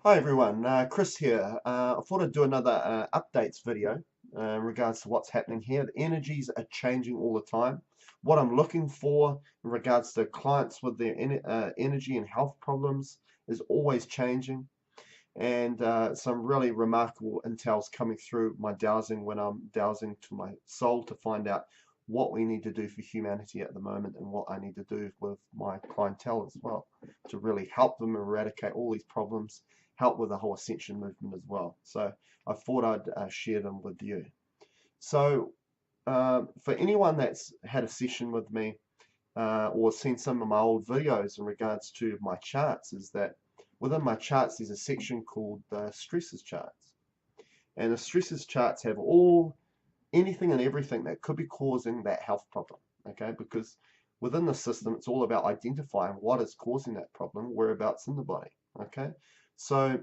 Hi everyone, Chris here. I thought I'd do another updates video in regards to what's happening here. The energies are changing all the time. What I'm looking for in regards to clients with their energy and health problems is always changing, and some really remarkable intel's coming through my dowsing when I'm dowsing to my soul to find out what we need to do for humanity at the moment and what I need to do with my clientele as well to really help them eradicate all these problems, help with the whole Ascension movement as well. So I thought I'd share them with you. So for anyone that's had a session with me or seen some of my old videos in regards to my charts, is that within my charts there's a section called the stresses charts. And the stresses charts have anything and everything that could be causing that health problem. Okay, because within the system it's all about identifying what is causing that problem, whereabouts in the body. Okay, so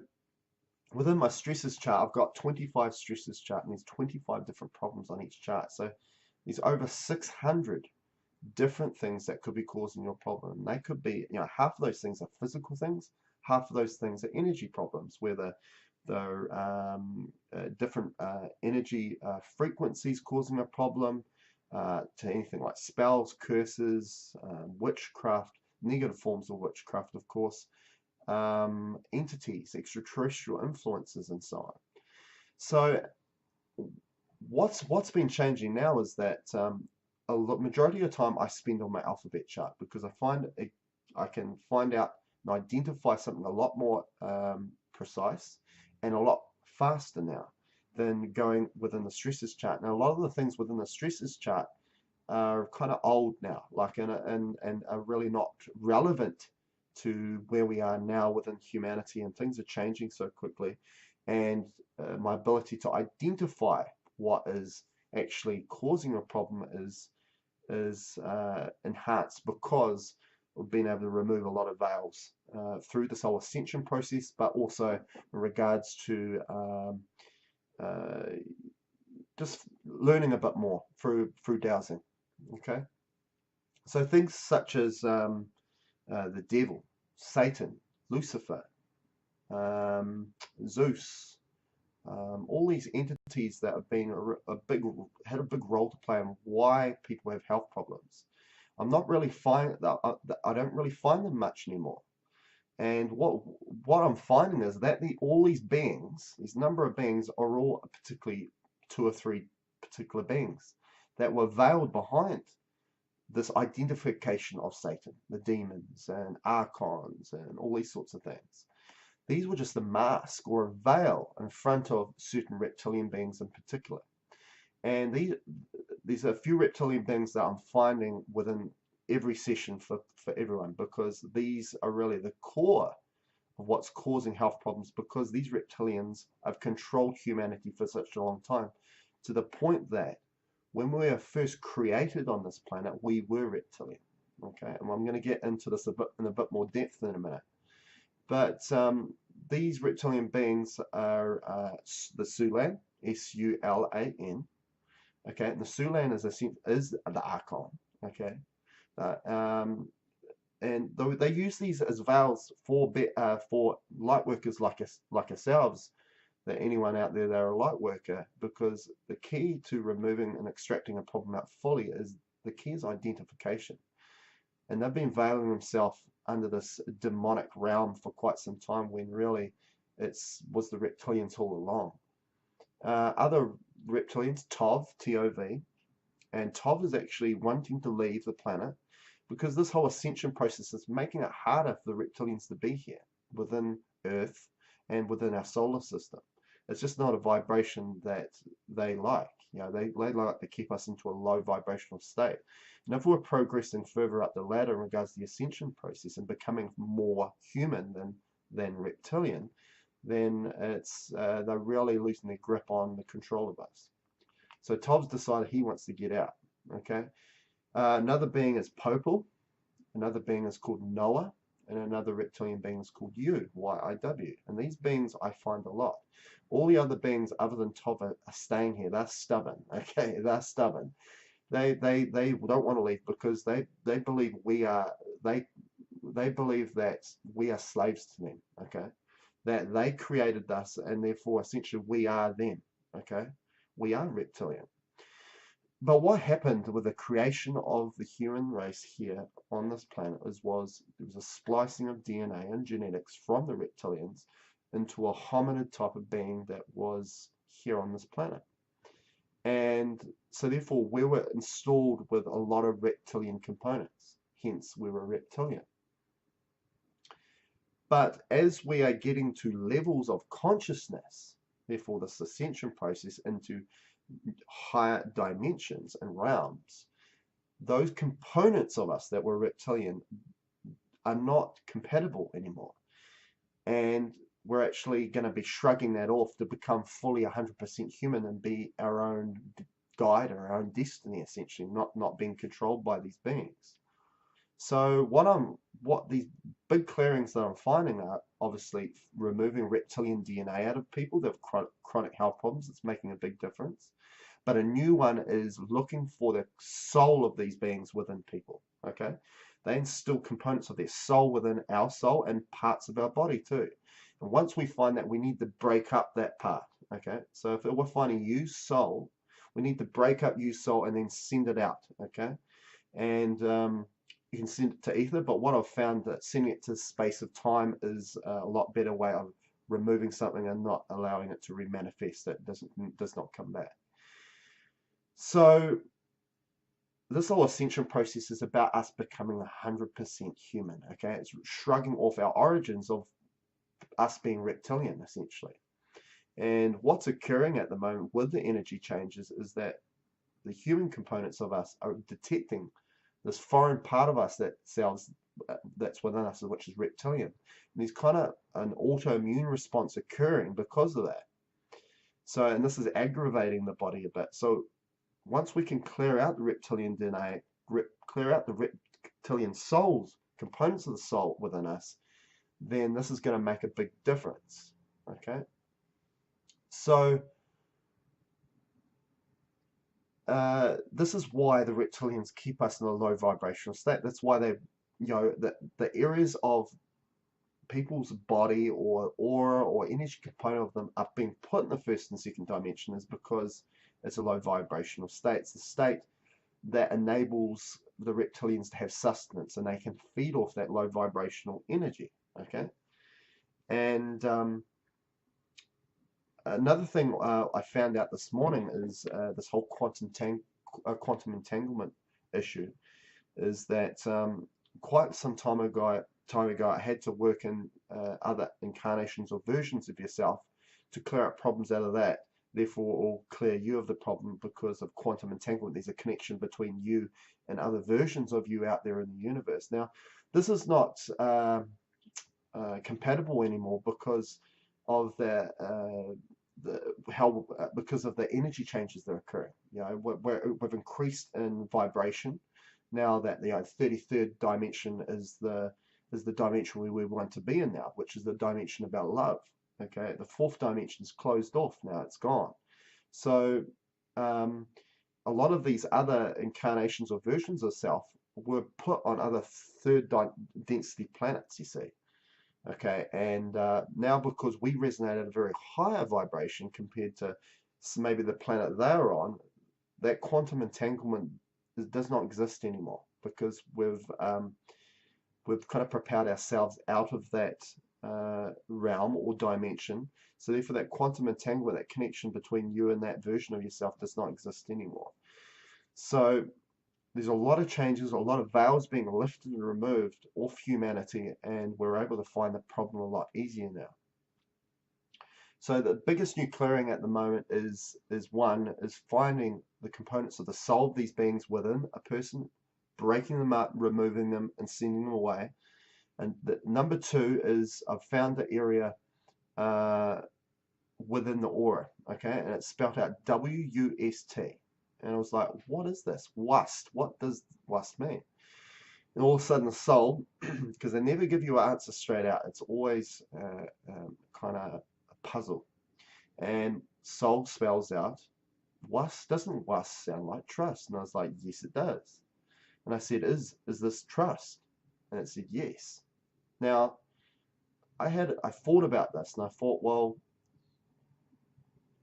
within my stresses chart, I've got 25 stresses chart, and there's 25 different problems on each chart. So there's over 600 different things that could be causing your problem. They could be, half of those things are physical things, half of those things are energy problems, where the different energy frequencies causing a problem, to anything like spells, curses, witchcraft, negative forms of witchcraft, of course, entities, extraterrestrial influences, and so on. So what's been changing now is that a majority of the time I spend on my alphabet chart, because I can find out and identify something a lot more precise and a lot faster now than going within the stresses chart. Now, a lot of the things within the stresses chart are kind of old now, like and are really not relevant to where we are now within humanity, and things are changing so quickly, and my ability to identify what is actually causing a problem is enhanced because we've been able to remove a lot of veils through this whole ascension process, but also in regards to just learning a bit more through dowsing. Okay, so things such as the devil, Satan, Lucifer, Zeus, all these entities that have been had a big role to play in why people have health problems. I'm not really I don't really find them much anymore. And what I'm finding is that all these beings, these number of beings, are all particularly two or three particular beings that were veiled behind this identification of Satan, the demons and archons and all these sorts of things. These were just a mask or a veil in front of certain reptilian beings in particular. And these are a few reptilian beings that I'm finding within every session for everyone, because these are really the core of what's causing health problems, because these reptilians have controlled humanity for such a long time, to the point that when we were first created on this planet, we were reptilian. Okay, and I'm going to get into this in a bit more depth in a minute. But these reptilian beings are the Sulan, Sulan. Okay, and the Sulan is the Archon. Okay, and they use these as veils for light workers like ourselves, that anyone out there that are a light worker, because the key to removing and extracting a problem out fully is identification. And they've been veiling themselves under this demonic realm for quite some time, when really was the reptilians all along. Other reptilians, Tov, T-O-V, and Tov is actually wanting to leave the planet, because this whole ascension process is making it harder for the reptilians to be here within Earth and within our solar system. It's just not a vibration that they like. They like to keep us into a low vibrational state. And if we're progressing further up the ladder in regards to the ascension process and becoming more human than reptilian, then they're really losing their grip on the control of us. So Tov's decided he wants to get out. Okay. Another being is Popal. Another being is called Noah. And another reptilian being is called Y-I-W. And these beings I find a lot. All the other beings other than Tov are staying here. They're stubborn. Okay, they're stubborn. They don't want to leave, because they believe they believe that we are slaves to them. Okay, that they created us, and therefore essentially we are them. Okay, we are reptilian. But what happened with the creation of the human race here on this planet was there was a splicing of DNA and genetics from the reptilians into a hominid type of being that was here on this planet. And so therefore we were installed with a lot of reptilian components, hence we were reptilian. But as we are getting to levels of consciousness, therefore this ascension process into higher dimensions and realms, those components of us that were reptilian are not compatible anymore. And we're actually going to be shrugging that off to become fully 100% human and be our own guide or our own destiny, essentially, not being controlled by these beings. So what these big clearings that I'm finding are obviously removing reptilian DNA out of people that have chronic health problems. It's making a big difference. But a new one is looking for the soul of these beings within people. Okay, they instill components of their soul within our soul and parts of our body too. And once we find that, we need to break up that part. Okay, so if we're finding used soul, we need to break up used soul and then send it out. Okay, and you can send it to ether, but what I've found that sending it to space of time is a lot better way of removing something and not allowing it to remanifest. That does not come back. So this whole ascension process is about us becoming 100% human. Okay, it's shrugging off our origins of us being reptilian, essentially. And what's occurring at the moment with the energy changes is that the human components of us are detecting this foreign part of us that's within us, which is reptilian. And there's kind of an autoimmune response occurring because of that. So, and this is aggravating the body a bit. So once we can clear out the reptilian DNA, clear out the reptilian souls, components of the soul within us, then this is going to make a big difference. Okay, so this is why the reptilians keep us in a low vibrational state. That's why they, the areas of people's body or aura or energy component of them are being put in the first and second dimension is because it's a low vibrational state. It's the state that enables the reptilians to have sustenance, and they can feed off that low vibrational energy. Okay, and another thing I found out this morning is this whole quantum entanglement issue is that quite some time ago I had to work in other incarnations or versions of yourself to clear up problems out of that. Therefore, will clear you of the problem because of quantum entanglement. There's a connection between you and other versions of you out there in the universe. Now, this is not compatible anymore because of because of the energy changes that are occurring. We've increased in vibration now that the 33rd dimension is the dimension we want to be in now, which is the dimension of our love. Okay, the fourth dimension is closed off now; it's gone. So a lot of these other incarnations or versions of self were put on other third density planets. You see. Okay, and now because we resonate at a very higher vibration compared to maybe the planet they're on, that quantum entanglement does not exist anymore because we've kind of propelled ourselves out of that realm or dimension. So therefore that quantum entanglement, that connection between you and that version of yourself does not exist anymore. So there's a lot of changes, a lot of veils being lifted and removed off humanity, and we're able to find the problem a lot easier now. So the biggest new clearing at the moment is finding the components of the soul of these beings within a person, breaking them up, removing them, and sending them away. And number two is I've found the area within the aura, okay, and it's spelled out WUST. And I was like, what is this? WUST. What does WUST mean? And all of a sudden the soul, because they never give you an answer straight out, it's always kind of a puzzle. And soul spells out, WUST. Doesn't WUST sound like trust? And I was like, yes, it does. And I said, is this trust? And it said, yes. Now, I thought about this, and I thought, well,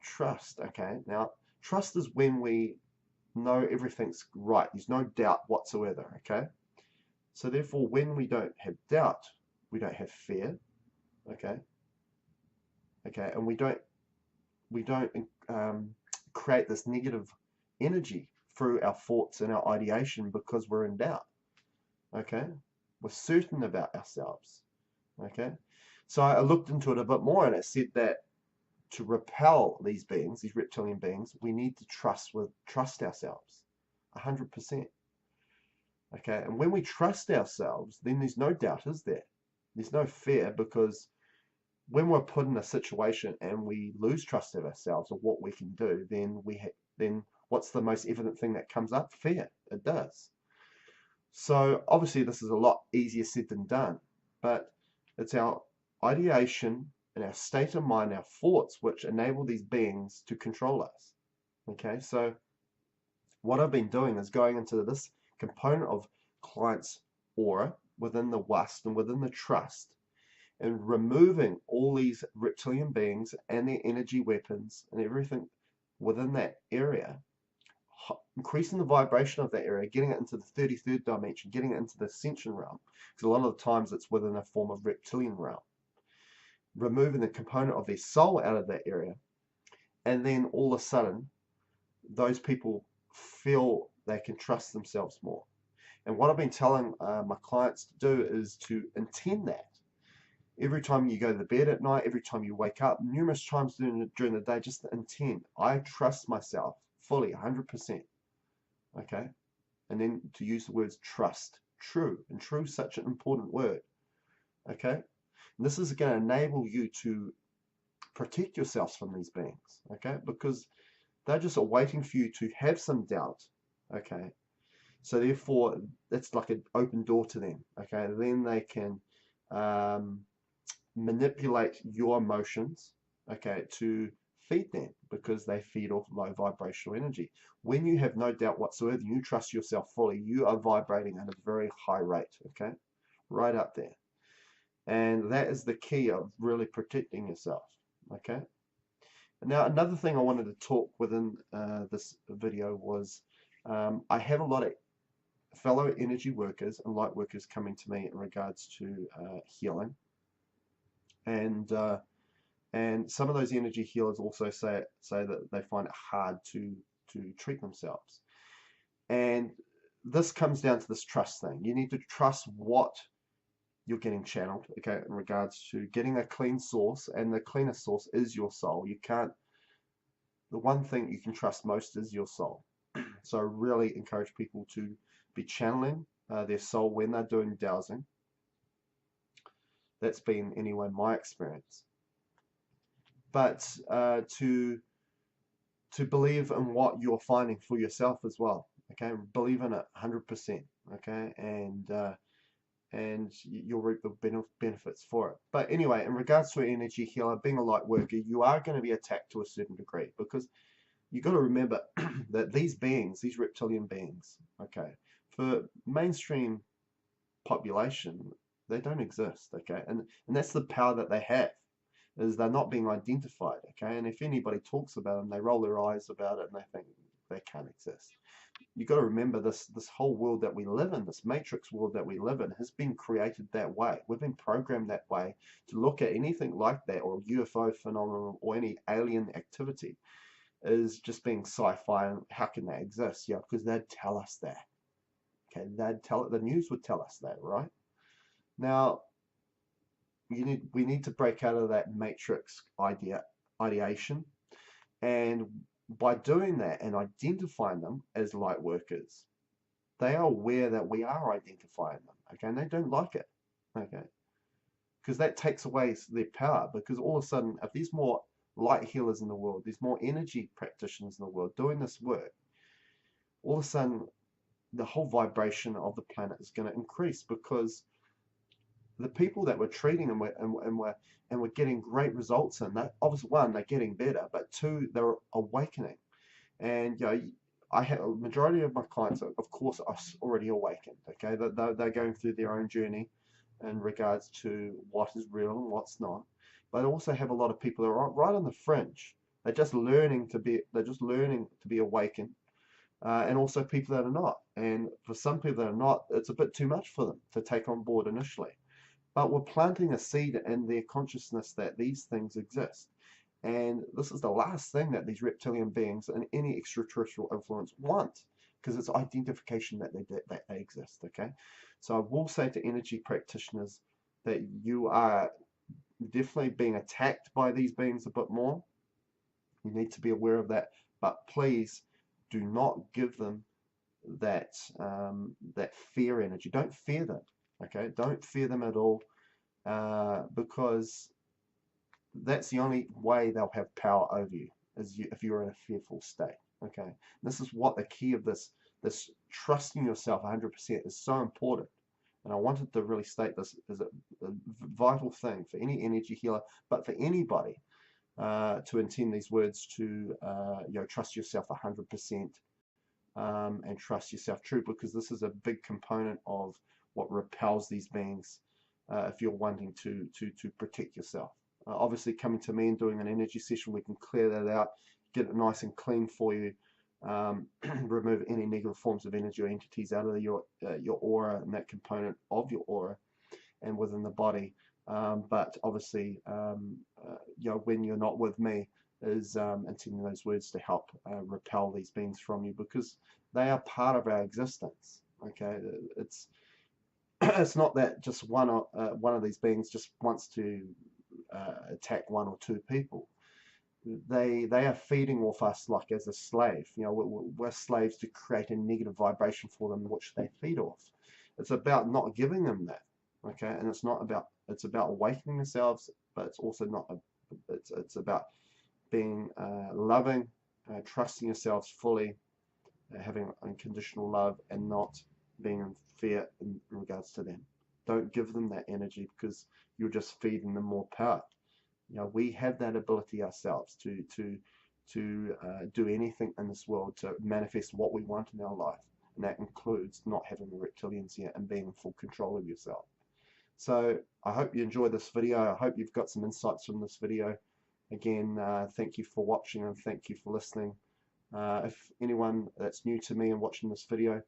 trust. Okay, now trust is when we know everything's right. There's no doubt whatsoever. Okay, so therefore, when we don't have doubt, we don't have fear. Okay, and we don't create this negative energy through our thoughts and our ideation because we're in doubt. Okay, we're certain about ourselves. Okay, so I looked into it a bit more, and it said that to repel these beings, these reptilian beings, we need to trust ourselves 100%. Okay, and when we trust ourselves, then there's no doubt, is there? There's no fear, because when we're put in a situation and we lose trust of ourselves or what we can do, then what's the most evident thing that comes up? Fear. It does. So obviously this is a lot easier said than done, but it's our ideation and our state of mind, our thoughts, which enable these beings to control us. Okay, so what I've been doing is going into this component of client's aura within the WUST and within the trust, and removing all these reptilian beings and their energy weapons and everything within that area, increasing the vibration of that area, getting it into the 33rd dimension, getting it into the Ascension realm, because a lot of the times it's within a form of reptilian realm, removing the component of their soul out of that area, and then all of a sudden those people feel they can trust themselves more. And what I've been telling my clients to do is to intend that. Every time you go to bed at night, every time you wake up, numerous times during the day, just intend, I trust myself fully, 100%. Okay? And then to use the words trust, true, and true is such an important word. Okay? And this is going to enable you to protect yourselves from these beings. Okay? Because they're just waiting for you to have some doubt. Okay? So therefore, it's like an open door to them. Okay? Then they can manipulate your emotions, okay, to feed them, because they feed off low vibrational energy. When you have no doubt whatsoever, you trust yourself fully, you are vibrating at a very high rate, okay, right up there. And that is the key of really protecting yourself, okay. Now another thing I wanted to talk within this video was I have a lot of fellow energy workers and light workers coming to me in regards to healing. And some of those energy healers also say that they find it hard to treat themselves. And this comes down to this trust thing. You need to trust what you're getting channeled, okay, in regards to getting a clean source, and the cleanest source is your soul. The one thing you can trust most is your soul. So I really encourage people to be channeling their soul when they're doing dowsing. That's been, anyway, my experience. But to believe in what you're finding for yourself as well, okay? Believe in it 100%, okay? And you'll reap the benefits for it. But anyway, in regards to an energy healer, being a light worker, you are going to be attacked to a certain degree, because you've got to remember that these beings, these reptilian beings, okay, for mainstream population, they don't exist, okay? And that's the power that they have, is they're not being identified, okay? And if anybody talks about them, they roll their eyes about it and they think they can't exist. You've got to remember this whole world that we live in, this matrix world that we live in, has been created that way. We've been programmed that way to look at anything like that, or UFO phenomenon, or any alien activity, is just being sci-fi, and how can they exist? Yeah, because they'd tell us that. Okay, the news would tell us that, right? Now, we need to break out of that matrix ideation, and by doing that and identifying them as light workers, they are aware that we are identifying them, okay, and they don't like it, okay, because that takes away their power. Because all of a sudden, if there's more light healers in the world, there's more energy practitioners in the world doing this work, all of a sudden the whole vibration of the planet is going to increase, because the people that we're treating and we're getting great results in, that obviously, one, they're getting better, but two, they're awakening. And I have a majority of my clients, of course, are already awakened. Okay, they're going through their own journey, in regards to what is real and what's not. But I also have a lot of people that are right on the fringe. They're just learning to be awakened, and also people that are not. And for some people that are not, it's a bit too much for them to take on board initially. But we're planting a seed in their consciousness that these things exist. And this is the last thing that these reptilian beings and any extraterrestrial influence want, because it's identification that they exist. Okay, so I will say to energy practitioners that you are definitely being attacked by these beings a bit more. You need to be aware of that, but please do not give them that that fear energy. Don't fear them. Okay, don't fear them at all, because that's the only way they'll have power over you, is if you're in a fearful state. Okay, this is what the key of this trusting yourself 100% is so important. And I wanted to really state this as a vital thing for any energy healer, but for anybody, to intend these words to trust yourself 100%, and trust yourself true, because this is a big component of what repels these beings, if you're wanting to protect yourself. Obviously, coming to me and doing an energy session, we can clear that out, get it nice and clean for you, remove any negative forms of energy or entities out of your aura and that component of your aura and within the body. But obviously, when you're not with me, is intending those words to help repel these beings from you, because they are part of our existence. Okay, it's it's not that just one of these beings just wants to attack one or two people. They are feeding off us like as a slave. We're slaves to create a negative vibration for them, which they feed off. It's about not giving them that. Okay, and it's about awakening themselves, but it's also not. It's about being loving, trusting yourselves fully, having unconditional love, and not being in fear in regards to them. Don't give them that energy, because you're just feeding them more power. We have that ability ourselves to do anything in this world, to manifest what we want in our life, and that includes not having the reptilians here and being in full control of yourself. So I hope you enjoyed this video. I hope you've got some insights from this video. Again, thank you for watching and thank you for listening. If anyone that's new to me and watching this video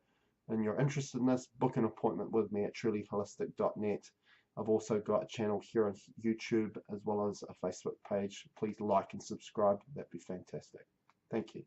and you're interested in this, book an appointment with me at trulyholistic.net. I've also got a channel here on YouTube as well as a Facebook page. Please like and subscribe. That'd be fantastic. Thank you.